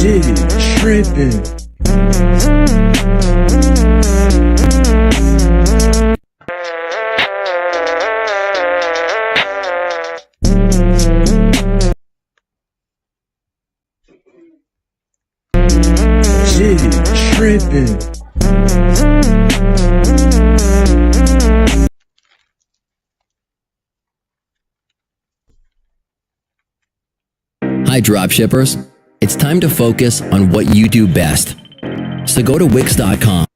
Jiggy, tripping. Jiggy, tripping. Hi dropshippers, it's time to focus on what you do best. So go to Wix.com.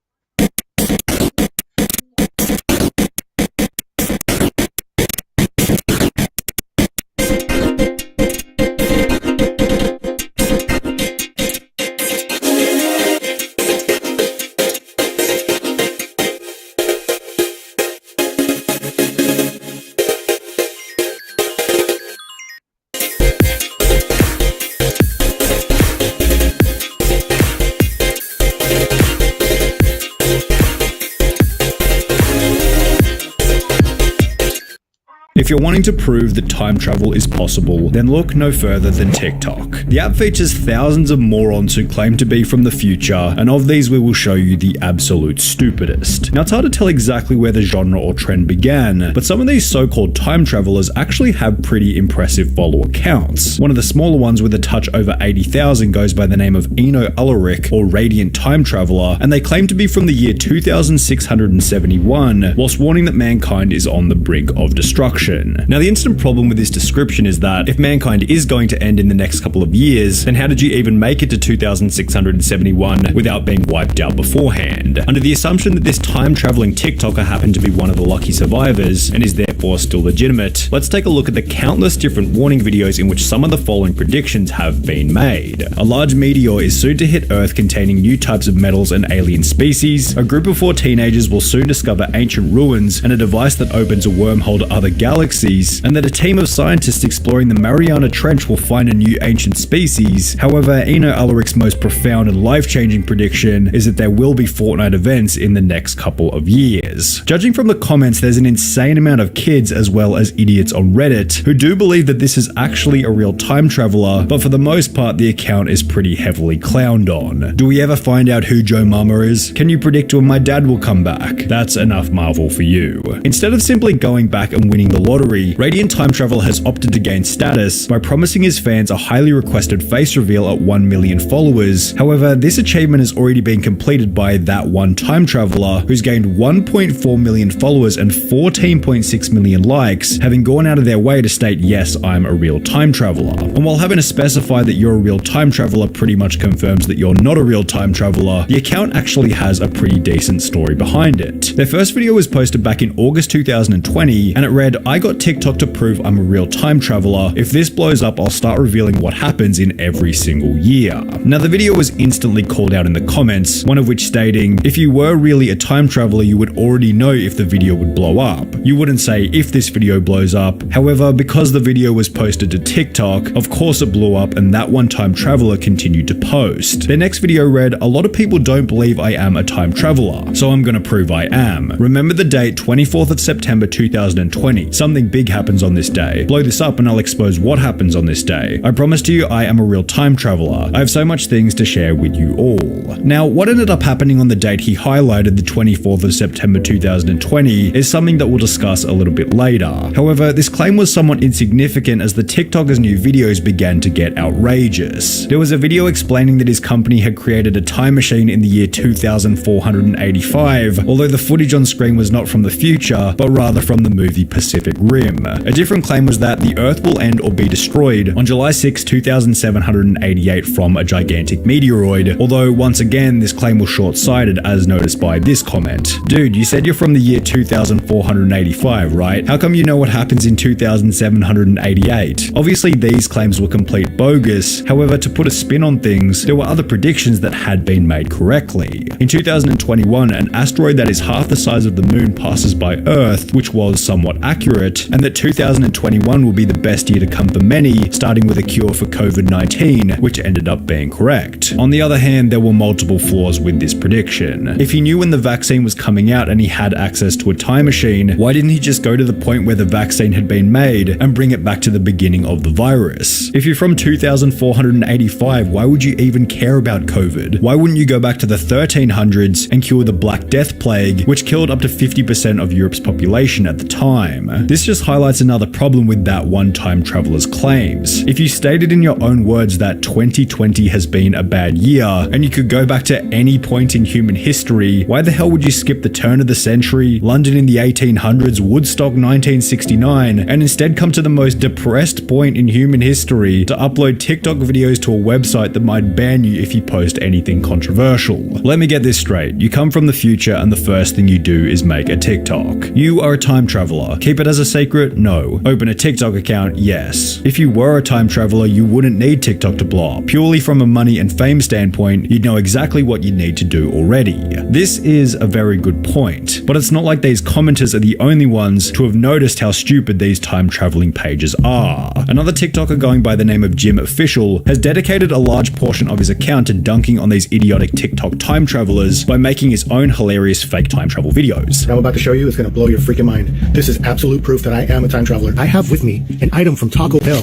you're wanting to prove that time travel is possible, then look no further than TikTok. The app features thousands of morons who claim to be from the future, and of these we will show you the absolute stupidest. Now it's hard to tell exactly where the genre or trend began, but some of these so-called time travelers actually have pretty impressive follower counts. One of the smaller ones with a touch over 80,000 goes by the name of Eno Ulrich, or Radiant Time Traveler, and they claim to be from the year 2671, whilst warning that mankind is on the brink of destruction. Now the instant problem with this description is that if mankind is going to end in the next couple of years, then how did you even make it to 2671 without being wiped out beforehand? Under the assumption that this time-traveling TikToker happened to be one of the lucky survivors and is therefore still legitimate, let's take a look at the countless different warning videos in which some of the following predictions have been made. A large meteor is soon to hit Earth containing new types of metals and alien species, a group of 4 teenagers will soon discover ancient ruins and a device that opens a wormhole to other galaxies, and that a team of scientists exploring the Mariana Trench will find a new ancient species. However, Eno Ulrich's most profound and life-changing prediction is that there will be Fortnite events in the next couple of years. Judging from the comments, there's an insane amount of kids as well as idiots on Reddit who do believe that this is actually a real time traveler, but for the most part the account is pretty heavily clowned on. Do we ever find out who Joe Mama is? Can you predict when my dad will come back? That's enough Marvel for you. Instead of simply going back and winning the lottery, Radiant Time Traveler has opted to gain status by promising his fans a highly requested face reveal at 1 million followers. However, this achievement has already been completed by that one time traveler who's gained 1.4 million followers and 14.6 million likes, having gone out of their way to state, yes, I'm a real time traveler. And while having to specify that you're a real time traveler pretty much confirms that you're not a real time traveler, the account actually has a pretty decent story behind it. Their first video was posted back in August 2020, and it read, "I got TikTok to prove I'm a real time traveler. If this blows up, I'll start revealing what happens in every single year." Now the video was instantly called out in the comments, one of which stating, if you were really a time traveler, you would already know if the video would blow up. You wouldn't say if this video blows up. However, because the video was posted to TikTok, of course it blew up, and that one time traveler continued to post. Their next video read, "A lot of people don't believe I am a time traveler, so I'm gonna prove I am. Remember the date 24th of September 2020. Something big happens on this day. Blow this up and I'll expose what happens on this day. I promise to you I am a real time traveler. I have so much things to share with you all." Now, what ended up happening on the date he highlighted, the 24th of September 2020, is something that we'll discuss a little bit later. However, this claim was somewhat insignificant as the TikToker's new videos began to get outrageous. There was a video explaining that his company had created a time machine in the year 2485, although the footage on screen was not from the future, but rather from the movie Pacific Rim. A different claim was that the Earth will end or be destroyed on July 6, 2788 from a gigantic meteoroid, although once again this claim was short-sighted as noticed by this comment. Dude, you said you're from the year 2485, right? How come you know what happens in 2788? Obviously these claims were complete bogus, however to put a spin on things, there were other predictions that had been made correctly. In 2021, an asteroid that is half the size of the moon passes by Earth, which was somewhat accurate, and that 2021 will be the best year to come for many, starting with a cure for COVID-19, which ended up being correct. On the other hand, there were multiple flaws with this prediction. If he knew when the vaccine was coming out and he had access to a time machine, why didn't he just go to the point where the vaccine had been made and bring it back to the beginning of the virus? If you're from 2485, why would you even care about COVID? Why wouldn't you go back to the 1300s and cure the Black Death Plague, which killed up to 50% of Europe's population at the time? This just highlights another problem with that one time traveler's claims. If you stated in your own words that 2020 has been a bad year, and you could go back to any point in human history, why the hell would you skip the turn of the century, London in the 1800s, Woodstock 1969, and instead come to the most depressed point in human history to upload TikTok videos to a website that might ban you if you post anything controversial? Let me get this straight. You come from the future and the first thing you do is make a TikTok. You are a time traveler. Keep it as a secret? No. Open a TikTok account? Yes. If you were a time traveler, you wouldn't need TikTok to blow up. Purely from a money and fame standpoint, you'd know exactly what you need to do already. This is a very good point, but it's not like these commenters are the only ones to have noticed how stupid these time traveling pages are. Another TikToker going by the name of Jim Official has dedicated a large portion of his account to dunking on these idiotic TikTok time travelers by making his own hilarious fake time travel videos. What I'm about to show you is going to blow your freaking mind. This is absolute proof proof that I am a time traveler. I have with me an item from Taco Bell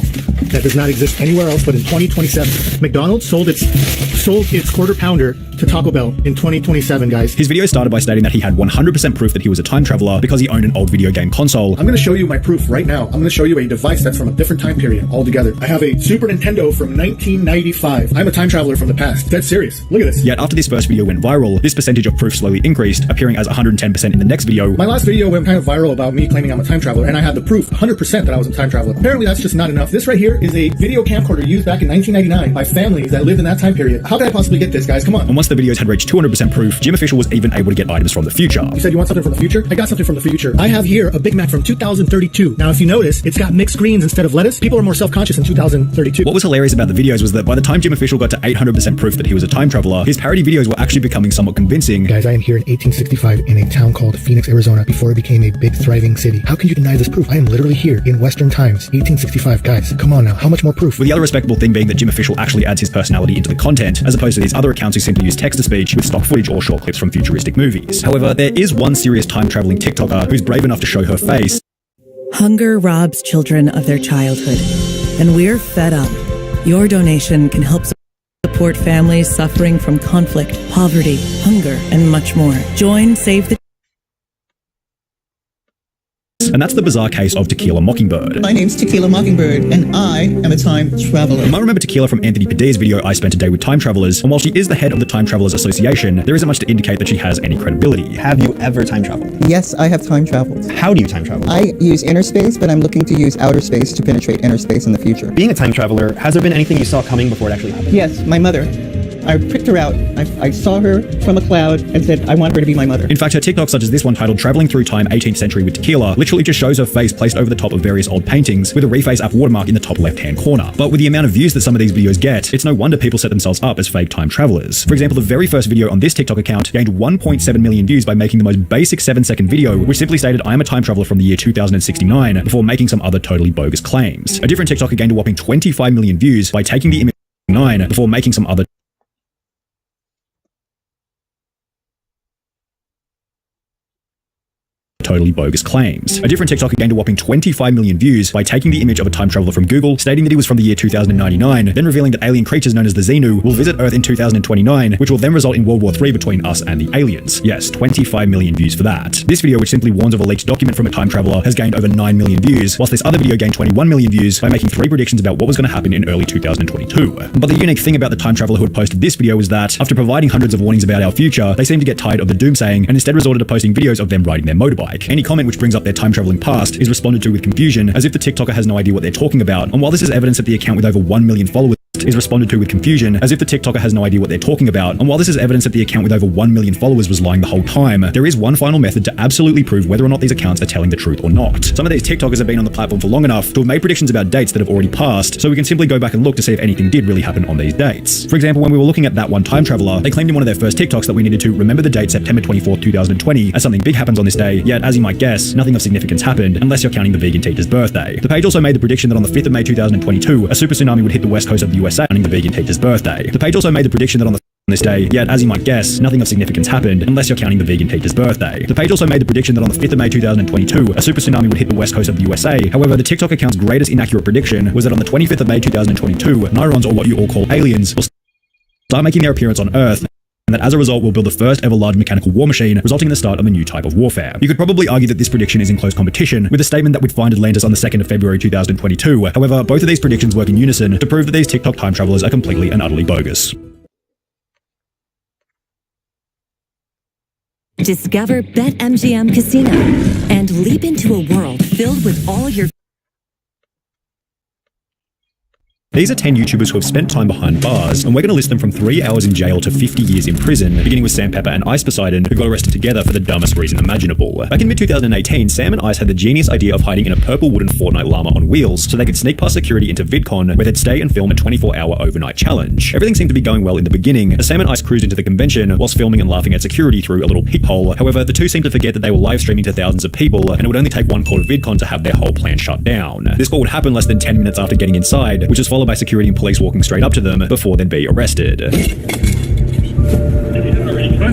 that does not exist anywhere else but in 2027. McDonald's sold its quarter pounder to Taco Bell in 2027, guys. His video started by stating that he had 100% proof that he was a time traveler because he owned an old video game console. I'm going to show you my proof right now. I'm going to show you a device that's from a different time period altogether. I have a Super Nintendo from 1995. I'm a time traveler from the past. Dead serious. Look at this. Yet after this first video went viral, this percentage of proof slowly increased, appearing as 110% in the next video. My last video went kind of viral about me claiming I'm a time traveler, and I had the proof 100% that I was a time traveler. Apparently that's just not enough. This right here is a video camcorder used back in 1999 by families that lived in that time period. How could I possibly get this, guys? Come on. And once the videos had reached 200% proof, Jim Official was even able to get items from the future. You said you want something from the future? I got something from the future. I have here a Big Mac from 2032. Now, if you notice, it's got mixed greens instead of lettuce. People are more self-conscious in 2032. What was hilarious about the videos was that by the time Jim Official got to 800% proof that he was a time traveler, his parody videos were actually becoming somewhat convincing. Guys, I am here in 1865 in a town called Phoenix, Arizona, before it became a big, thriving city. How can you deny this proof? I am literally here in Western times, 1865. Guys, come on now. How much more proof? With the other respectable thing being that Jim Official actually adds his personality into the content, as opposed to these other accounts who simply use text-to-speech with stock footage or short clips from futuristic movies. However, there is one serious time-traveling TikToker who's brave enough to show her face. Hunger robs children of their childhood, and we're fed up. Your donation can help support families suffering from conflict, poverty, hunger, and much more. Join Save the And that's the bizarre case of Tequila Mockingbird. My name's Tequila Mockingbird, and I am a time traveler. You might remember Tequila from Anthony Padilla's video, I Spent a Day with Time Travelers, and while she is the head of the Time Travelers Association, there isn't much to indicate that she has any credibility. Have you ever time traveled? Yes, I have time traveled. How do you time travel? I use inner space, but I'm looking to use outer space to penetrate inner space in the future. Being a time traveler, has there been anything you saw coming before it actually happened? Yes, my mother. I picked her out. I saw her from a cloud and said, I want her to be my mother. In fact, her TikToks such as this one titled Traveling Through Time 18th Century with Tequila literally just shows her face placed over the top of various old paintings with a Reface app watermark in the top left-hand corner. But with the amount of views that some of these videos get, it's no wonder people set themselves up as fake time travelers. For example, the very first video on this TikTok account gained 1.7 million views by making the most basic 7-second video, which simply stated, I am a time traveler from the year 2069, before making some other totally bogus claims. A different TikToker gained a whopping 25 million views by taking the image 9 before making some other totally bogus claims. A different TikToker gained a whopping 25 million views by taking the image of a time traveler from Google, stating that he was from the year 2099, then revealing that alien creatures known as the Xenu will visit Earth in 2029, which will then result in World War III between us and the aliens. Yes, 25 million views for that. This video, which simply warns of a leaked document from a time traveler, has gained over 9 million views, whilst this other video gained 21 million views by making 3 predictions about what was going to happen in early 2022. But the unique thing about the time traveler who had posted this video was that, after providing hundreds of warnings about our future, they seemed to get tired of the doomsaying and instead resorted to posting videos of them riding their motorbike. Any comment which brings up their time traveling past is responded to with confusion, as if the TikToker has no idea what they're talking about. And while this is evidence that the account with over 1 million followers is responded to with confusion, as if the TikToker has no idea what they're talking about. And while this is evidence that the account with over 1 million followers was lying the whole time, there is one final method to absolutely prove whether or not these accounts are telling the truth or not. Some of these TikTokers have been on the platform for long enough to have made predictions about dates that have already passed, so we can simply go back and look to see if anything did really happen on these dates. For example, when we were looking at that one time traveler, they claimed in one of their first TikToks that we needed to remember the date September 24th, 2020, as something big happens on this day, yet as you might guess, nothing of significance happened, unless you're counting the vegan teacher's birthday. The page also made the prediction that on the 5th of May 2022, a super tsunami would hit the west coast of the USA, counting the vegan teacher's birthday. The page also made the prediction that on this day, yet as you might guess, nothing of significance happened, unless you're counting the vegan teacher's birthday. The page also made the prediction that on the 5th of May 2022, a super tsunami would hit the west coast of the USA. However, the TikTok account's greatest inaccurate prediction was that on the 25th of May 2022, Nyrons, or what you all call aliens, will start making their appearance on Earth, and that as a result will build the first ever large mechanical war machine, resulting in the start of a new type of warfare. You could probably argue that this prediction is in close competition with the statement that we'd find Atlantis on the 2nd of February 2022. However, both of these predictions work in unison to prove that these TikTok time travelers are completely and utterly bogus. Discover BetMGM Casino and leap into a world filled with all your These are 10 YouTubers who have spent time behind bars, and we're going to list them from 3 hours in jail to 50 years in prison, beginning with Sam Pepper and Ice Poseidon, who got arrested together for the dumbest reason imaginable. Back in mid-2018, Sam and Ice had the genius idea of hiding in a purple wooden Fortnite llama on wheels, so they could sneak past security into VidCon, where they'd stay and film a 24-hour overnight challenge. Everything seemed to be going well in the beginning, as Sam and Ice cruised into the convention, whilst filming and laughing at security through a little peephole. However, the two seemed to forget that they were live streaming to thousands of people, and it would only take one call to VidCon to have their whole plan shut down. This call would happen less than 10 minutes after getting inside, which was followed by security and police walking straight up to them before they'd be arrested.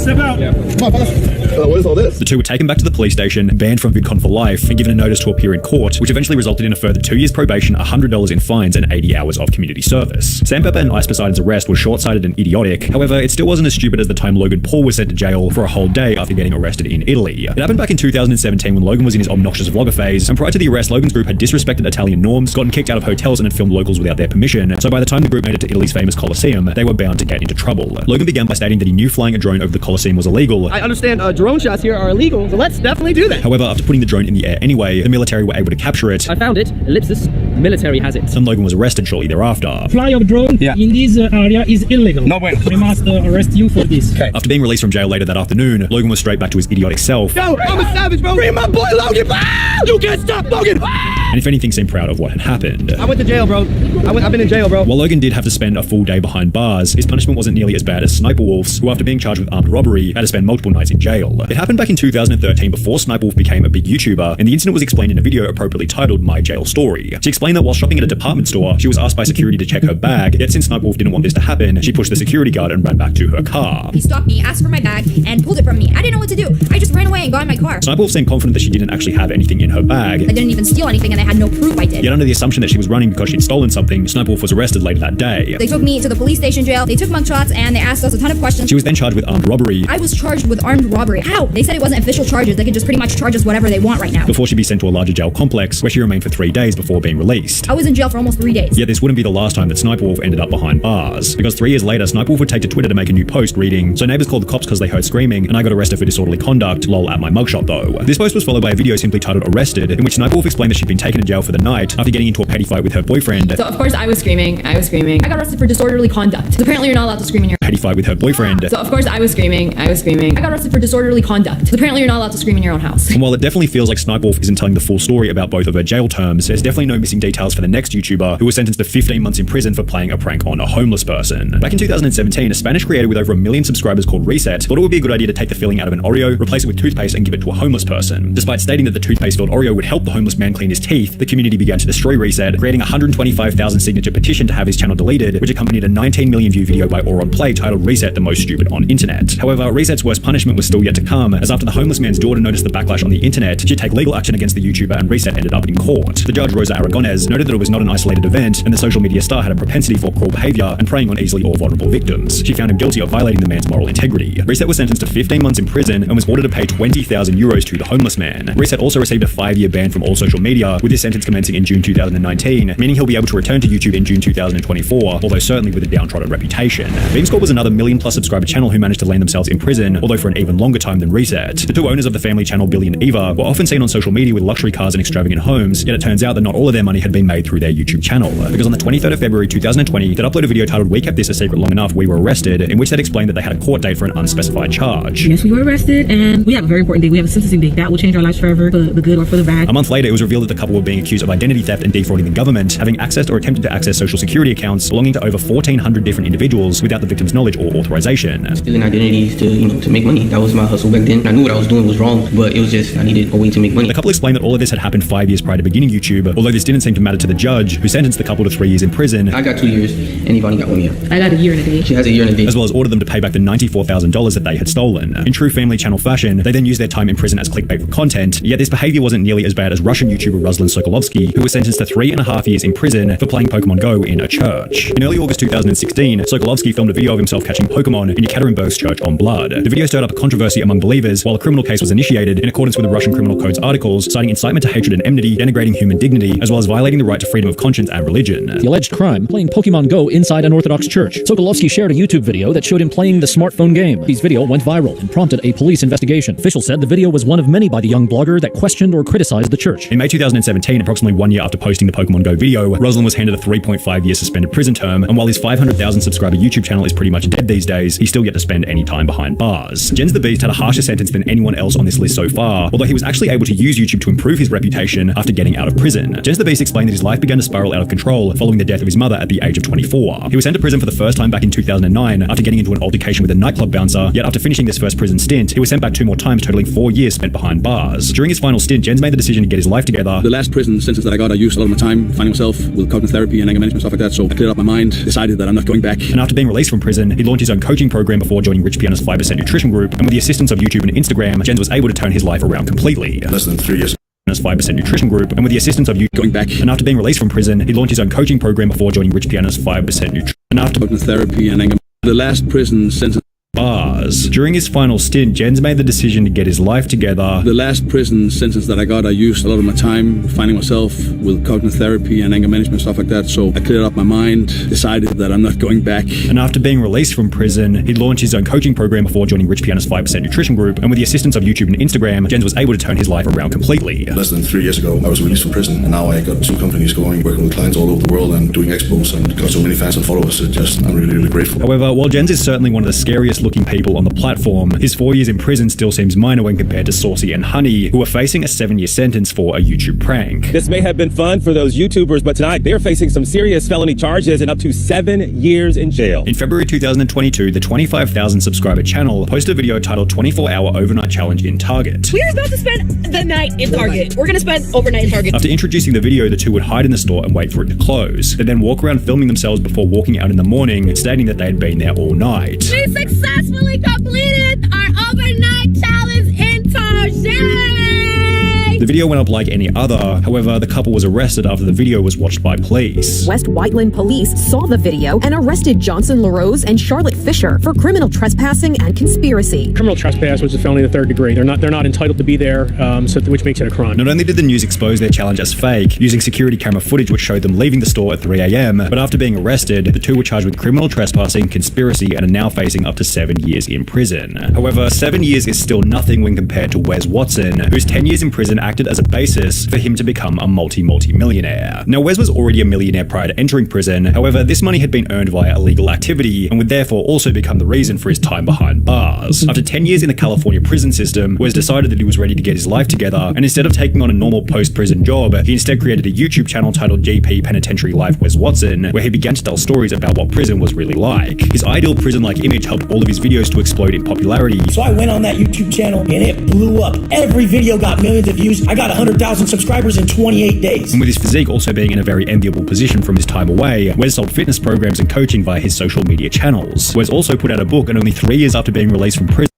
Step out. Come on, fellas. What is all this? The two were taken back to the police station, banned from VidCon for life, and given a notice to appear in court, which eventually resulted in a further 2 years probation, $100 in fines, and 80 hours of community service. Sandpaper and Ice Poseidon's arrest was short-sighted and idiotic. However, it still wasn't as stupid as the time Logan Paul was sent to jail for a whole day after getting arrested in Italy. It happened back in 2017 when Logan was in his obnoxious vlogger phase, and prior to the arrest, Logan's group had disrespected Italian norms, gotten kicked out of hotels, and had filmed locals without their permission. So by the time the group made it to Italy's famous Colosseum, they were bound to get into trouble. Logan began by stating that he knew flying a drone over the Colosseum was illegal. I understand drone shots here are illegal, so let's definitely do that. However, after putting the drone in the air anyway, the military were able to capture it. I found it. Ellipsis. Military has it. And Logan was arrested shortly thereafter. Fly of drone in this area is illegal. No bueno. We must arrest you for this. Okay. After being released from jail later that afternoon, Logan was straight back to his idiotic self. Yo, I'm a savage, bro. Bring my boy Logan. Ah! You can't stop Logan. Ah! And if anything, seemed proud of what had happened. I went to jail, bro. I've been in jail, bro. While Logan did have to spend a full day behind bars, his punishment wasn't nearly as bad as Sniper Wolf's, who after being charged with armed robbery, had to spend multiple nights in jail. It happened back in 2013 before Sniper Wolf became a big YouTuber, and the incident was explained in a video appropriately titled My Jail Story. She explained that while shopping at a department store, she was asked by security to check her bag, yet since Sniper Wolf didn't want this to happen, she pushed the security guard and ran back to her car. He stopped me, asked for my bag, and pulled it from me. I didn't know what to do. I just ran away and got in my car. Sniper Wolf seemed confident that she didn't actually have anything in her bag. I didn't even steal anything, and I had no proof I did. Yet under the assumption that she was running because she'd stolen something, Sniper Wolf was arrested later that day. They took me to the police station jail, they took mugshots, and they asked us a ton of questions. She was then charged with armed robbery. I was charged with armed robbery. How? They said it wasn't official charges. They could just pretty much charge us whatever they want right now. Before she'd be sent to a larger jail complex, where she remained for 3 days before being released. I was in jail for almost 3 days. Yet this wouldn't be the last time that Sniper Wolf ended up behind bars, because 3 years later, Sniper Wolf would take to Twitter to make a new post reading, "So neighbors called the cops because they heard screaming, and I got arrested for disorderly conduct, lol at my mugshot though." This post was followed by a video simply titled Arrested, in which Sniper Wolf explained that she'd been taken to jail for the night after getting into a petty fight with her boyfriend. So of course I was screaming. I got arrested for disorderly conduct. So apparently you're not allowed to scream in your Petty fight with her boyfriend. So of course I was screaming. I got arrested for disorderly conduct. So apparently you're not allowed to scream in your own house. And while it definitely feels like Sniper Wolf isn't telling the full story about both of her jail terms, there's definitely no missing details for the next YouTuber who was sentenced to 15 months in prison for playing a prank on a homeless person. Back in 2017, a Spanish creator with over 1 million subscribers called Reset thought it would be a good idea to take the filling out of an Oreo, replace it with toothpaste, and give it to a homeless person. Despite stating that the toothpaste-filled Oreo would help the homeless man clean his teeth, the community began to destroy Reset, creating a 125,000 signature petition to have his channel deleted, which accompanied a 19 million view video by Auron Play titled Reset the Most Stupid on Internet. However, Reset's worst punishment was still yet to come, as after the homeless man's daughter noticed the backlash on the internet, she'd take legal action against the YouTuber, and Reset ended up in court. The judge, Rosa Aragonés, noted that it was not an isolated event, and the social media star had a propensity for cruel behavior and preying on easily or vulnerable victims. She found him guilty of violating the man's moral integrity. Reset was sentenced to 15 months in prison and was ordered to pay 20,000 euros to the homeless man. Reset also received a 5-year ban from all social media, with his sentence commencing in June 2019, meaning he'll be able to return to YouTube in June 2024, although certainly with a downtrodden reputation. Beamscore was another million-plus subscriber channel who managed to land themselves in prison, although for an even longer time than Reset. The two owners of the family channel, Billy and Eva, were often seen on social media with luxury cars and extravagant homes, yet it turns out that not all of their money had been made through their YouTube channel, because on the 23rd of February 2020, they'd upload a video titled "We Kept This a Secret Long Enough, We Were Arrested," in which they'd explained that they had a court date for an unspecified charge. Yes, we were arrested, and we have a very important day. We have a sentencing date that will change our lives forever, for the good or for the bad. A month later, it was revealed that the couple were being accused of identity theft and defrauding the government, having accessed or attempted to access social security accounts belonging to over 1,400 different individuals without the victim's knowledge or authorization. Stealing identities to make money. That was my hustle back then. I knew what I was doing was wrong, but it was just I needed a way to make money. The couple explained that all of this had happened 5 years prior to beginning YouTube, although this didn't seem to matter to the judge, who sentenced the couple to 3 years in prison. I got 2 years, and Ivani got 1 year. I got a year and a day. She has a year and a day. As well as ordered them to pay back the $94,000 that they had stolen. In true family channel fashion, they then used their time in prison as clickbait for content, yet this behavior wasn't nearly as bad as Russian YouTuber Ruslan Sokolovsky, who was sentenced to 3.5 years in prison for playing Pokemon Go in a church. In early August 2016, Sokolovsky filmed a video of himself catching Pokemon in Yekaterinburg's Church on Blood. The video stirred up a controversy among believers, while a criminal case was initiated in accordance with the Russian Criminal Code's articles, citing incitement to hatred and enmity, denigrating human dignity, as well as violating the right to freedom of conscience and religion. The alleged crime, playing Pokemon Go inside an Orthodox church. Sokolovsky shared a YouTube video that showed him playing the smartphone game. His video went viral and prompted a police investigation. Officials said the video was one of many by the young blogger that questioned or criticized the church. In May 2017, approximately 1 year after posting the Pokemon Go video, Ruslan was handed a 3.5-year suspended prison term, and while his 500,000 subscriber YouTube channel is pretty much dead these days, he's still yet to spend any time behind bars. Jens the Beast had a harsher sentence than anyone else on this list so far, although he was actually able to use YouTube to improve his reputation after getting out of prison. Jens the Beast explained that his life began to spiral out of control following the death of his mother at the age of 24. He was sent to prison for the first time back in 2009 after getting into an altercation with a nightclub bouncer, yet after finishing this first prison stint, he was sent back 2 more times, totaling 4 years spent behind bars. During his final stint, Jens made the decision to get his life together. The last last prison sentence that I got, I used a lot of my time finding myself with cognitive therapy and anger management, stuff like that. So I cleared up my mind, decided that I'm not going back. And after being released from prison, he launched his own coaching program before joining Rich Piana's 5% Nutrition Group. And with the assistance of YouTube and Instagram, Jens was able to turn his life around completely. Less than 3 years. 5% Nutrition Group, and with the assistance of you going back. And after being released from prison, he launched his own coaching program before joining Rich Piana's 5% Nutrition. And after cognitive therapy and anger, the last prison sentence. Bars. During his final stint, Jens made the decision to get his life together. The last prison sentence that I got, I used a lot of my time finding myself with cognitive therapy and anger management, stuff like that. So I cleared up my mind, decided that I'm not going back. And after being released from prison, he launched his own coaching program before joining Rich Piana's 5% Nutrition Group. And with the assistance of YouTube and Instagram, Jens was able to turn his life around completely. Less than 3 years ago, I was released from prison, and now I got 2 companies going, working with clients all over the world and doing expos, and got so many fans and followers. I'm really grateful. However, while Jens is certainly one of the scariest looking people on the platform, his 4 years in prison still seems minor when compared to Saucy and Honey, who are facing a 7-year sentence for a YouTube prank. This may have been fun for those YouTubers, but tonight they're facing some serious felony charges and up to 7 years in jail. In February 2022, the 25,000 subscriber channel posted a video titled 24-Hour Overnight Challenge in Target. We're about to spend the night in Target. We're going to spend overnight in Target. After introducing the video, the two would hide in the store and wait for it to close. They then walk around filming themselves before walking out in the morning, stating that they had been there all night. We successfully completed our overnight challenge in Target. The video went up like any other. However, the couple was arrested after the video was watched by police. West Whiteland police saw the video and arrested Johnson LaRose and Charlotte Fisher for criminal trespassing and conspiracy. Criminal trespass was a felony of the 3rd degree. They're not entitled to be there, which makes it a crime. Not only did the news expose their challenge as fake, using security camera footage which showed them leaving the store at 3 a.m., but after being arrested, the two were charged with criminal trespassing, conspiracy, and are now facing up to 7 years in prison. However, 7 years is still nothing when compared to Wes Watson, whose 10 years in prison acted as a basis for him to become a multi-millionaire. Now, Wes was already a millionaire prior to entering prison. However, this money had been earned via illegal activity and would therefore also become the reason for his time behind bars. After 10 years in the California prison system, Wes decided that he was ready to get his life together, and instead of taking on a normal post-prison job, he instead created a YouTube channel titled GP Penitentiary Life Wes Watson, where he began to tell stories about what prison was really like. His ideal prison-like image helped all of his videos to explode in popularity. So I went on that YouTube channel and it blew up. Every video got millions of views. I got 100,000 subscribers in 28 days. And with his physique also being in a very enviable position from his time away, Wes sold fitness programs and coaching via his social media channels. Wes also put out a book, and only 3 years after being released from prison,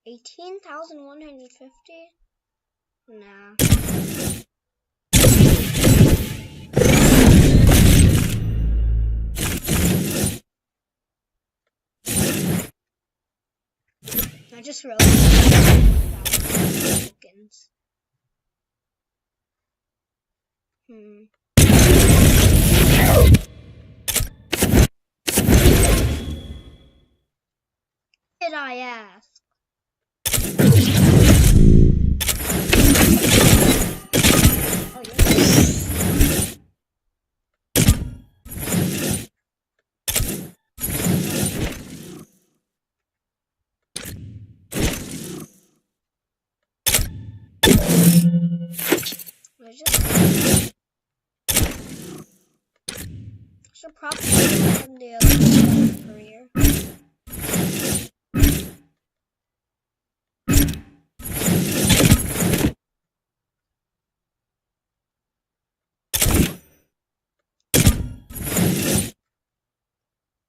18,150? Nah. I just realized tokens. Did I ask? Should probably from the other career.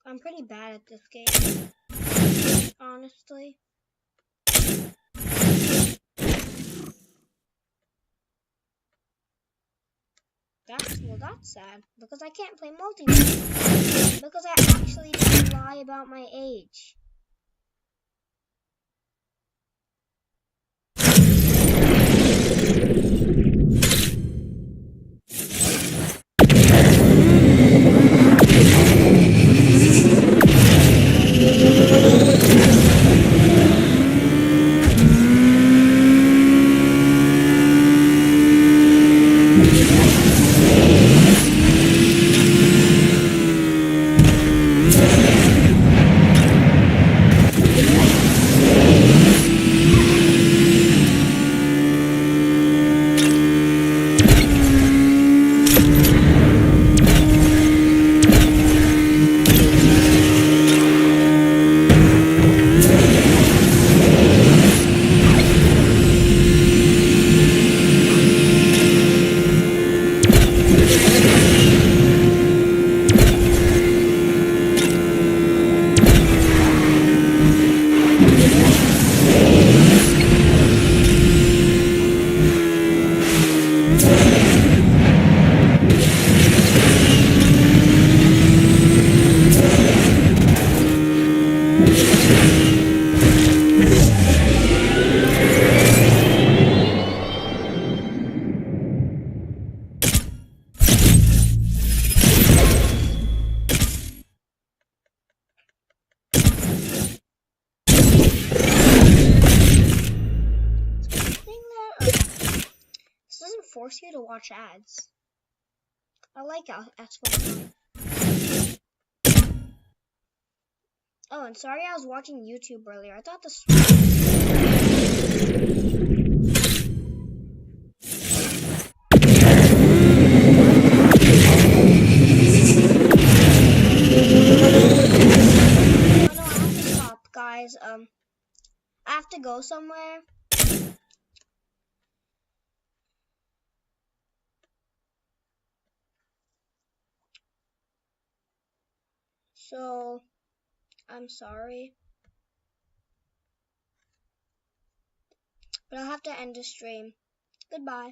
I'm pretty bad at this game, honestly. That's sad, because I can't play multiplayer, because I actually didn't lie about my age. force you to watch ads. I like asphalt. Oh, and sorry I was watching YouTube earlier. I thought this. Guys, I have to go somewhere. So, I'm sorry. But I'll have to end the stream. Goodbye.